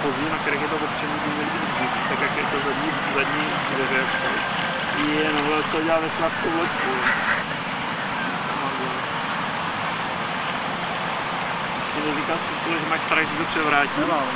vozů, na kterých je to opřený, by měly být dřív, tak jak je to zadní dveře. Je, no vole, to dělá ve sladkou loďku. Ty neříkal si, že máš strach, že to převrátí. Nemám.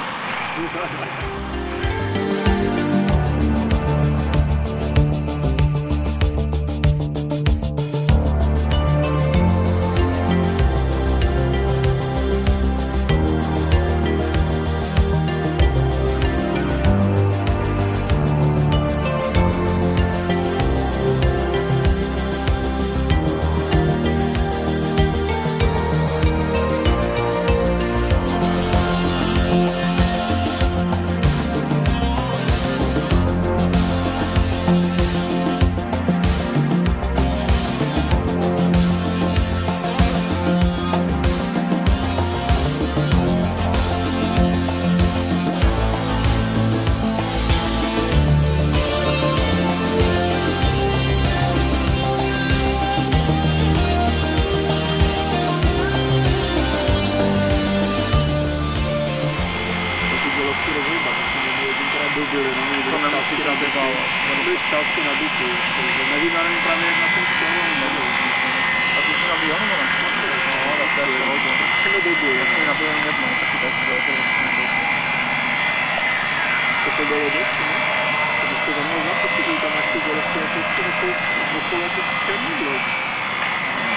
Částky nabitý, nevím, já nevím právě jak na tom skvělou nebo. A ty jsi na avionu, nebo? No, tak to je hodně. Chceme dobu, Já jsem na avionu jednou, taky tak bylo to to bylo dobu, ne? Když to za mnou započítají, tam máš ty gorovky, jako okolo jako černý blok.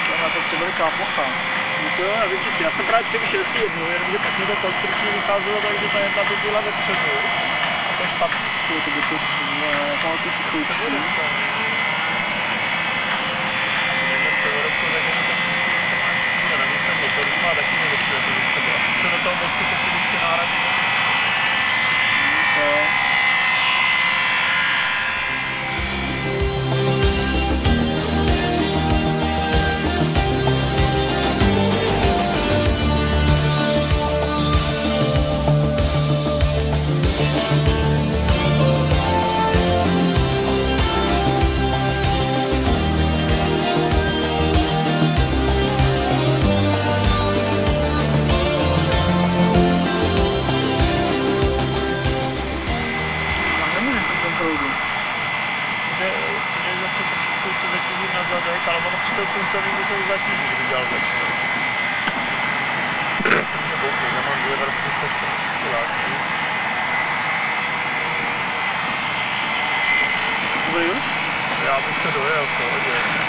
To je na to ještě veliká plocha. No to jo, já jsem právě přemýšlel si jednu, jenomže pak mi to konstrukčně vycházelo tak, že ta jedna by byla vepředu. To je špatný. To by to pamatuju si chvíli. Do toho boxu to si ještě náradí. Ale ono při tom sluncovým by to zatíží, kdyby dělal začne. Já mám 2 vrstvy látky. Dobrý, jo? Já bych se dojel, v pohodě.